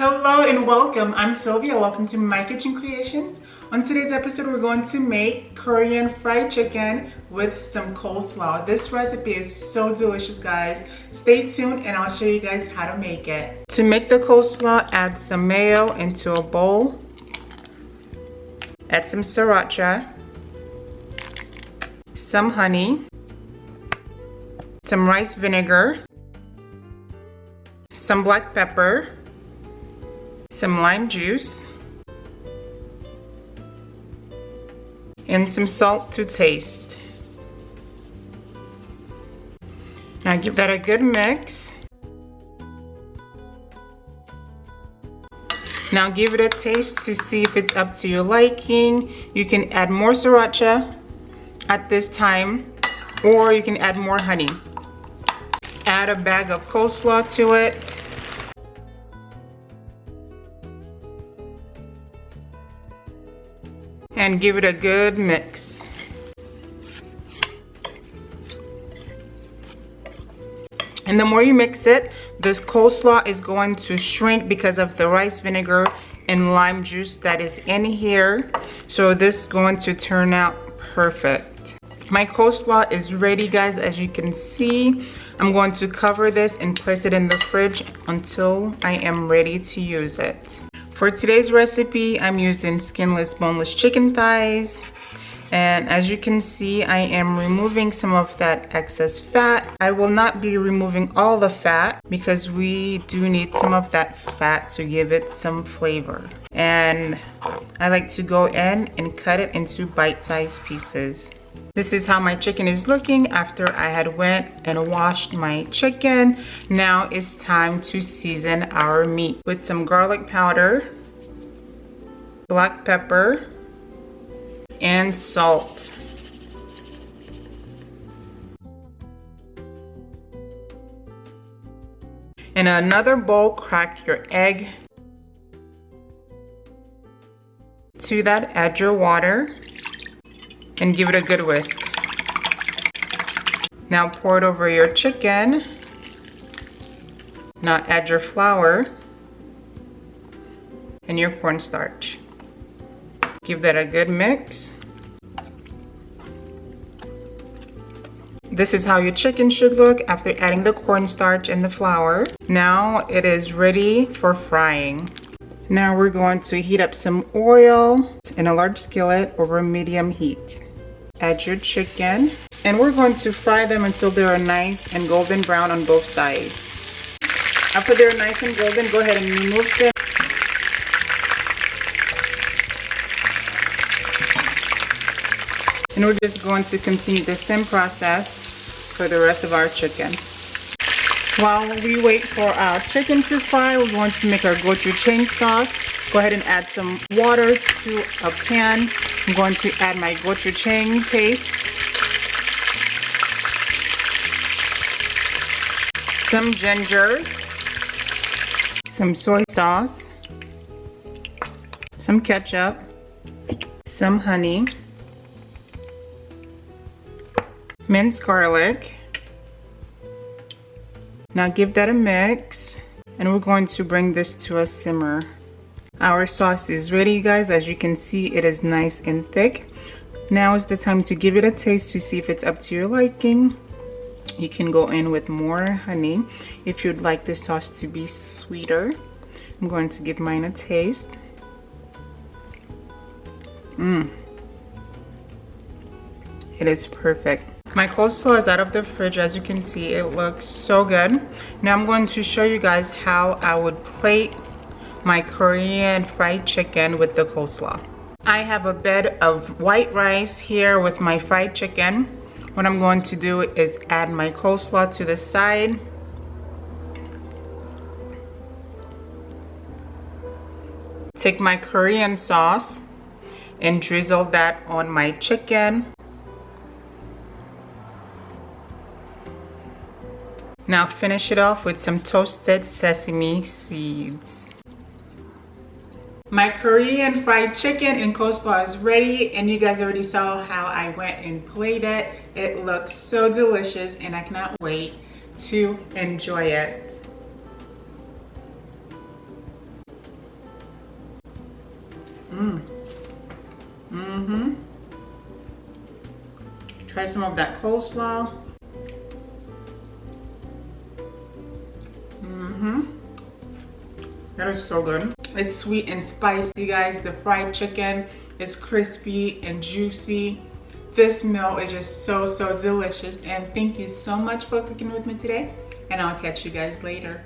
Hello and welcome. I'm Sylvia. Welcome to my kitchen creations. On today's episode, we're going to make Korean fried chicken with some coleslaw. This recipe is so delicious, guys. Stay tuned and I'll show you guys how to make it. To make the coleslaw, add some mayo into a bowl. Add some sriracha, some honey, some rice vinegar, some black pepper, some lime juice, and some salt to taste. Now give that a good mix. Now give it a taste to see if it's up to your liking. You can add more sriracha at this time, or you can add more honey. Add a bag of coleslaw to it. And give it a good mix. And the more you mix it, the coleslaw is going to shrink because of the rice vinegar and lime juice that is in here. So this is going to turn out perfect. My coleslaw is ready, guys. As you can see, I'm going to cover this and place it in the fridge until I am ready to use it. For today's recipe, I'm using skinless, boneless chicken thighs. And as you can see, I am removing some of that excess fat. I will not be removing all the fat because we do need some of that fat to give it some flavor. And I like to go in and cut it into bite-sized pieces. This is how my chicken is looking after I had went and washed my chicken. Now it's time to season our meat with some garlic powder, black pepper, and salt. In another bowl, crack your egg. To that, add your water and give it a good whisk. Now pour it over your chicken. Now add your flour and your cornstarch. Give that a good mix. This is how your chicken should look after adding the cornstarch and the flour. Now it is ready for frying. Now we're going to heat up some oil in a large skillet over medium heat. Add your chicken and we're going to fry them until they are nice and golden brown on both sides. After they're nice and golden, go ahead and remove them. And we're just going to continue the same process for the rest of our chicken. While we wait for our chicken to fry, we're going to make our gochujang sauce. Go ahead and add some water to a pan. I'm going to add my gochujang paste, some ginger, some soy sauce, some ketchup, some honey, minced garlic. Now give that a mix and we're going to bring this to a simmer. Our sauce is ready, you guys. As you can see, it is nice and thick. Now is the time to give it a taste to see if it's up to your liking. You can go in with more honey if you'd like the sauce to be sweeter. I'm going to give mine a taste. It is perfect. My coleslaw is out of the fridge. As you can see, it looks so good. Now I'm going to show you guys how I would plate my Korean fried chicken with the coleslaw. I have a bed of white rice here with my fried chicken. What I'm going to do is add my coleslaw to the side. Take my Korean sauce and drizzle that on my chicken. Now finish it off with some toasted sesame seeds. My Korean fried chicken and coleslaw is ready, and you guys already saw how I went and plated it. It looks so delicious and I cannot wait to enjoy it. Try some of that coleslaw. That is so good. It's sweet and spicy, guys. The fried chicken is crispy and juicy. This meal is just so delicious. And thank you so much for cooking with me today. And I'll catch you guys later.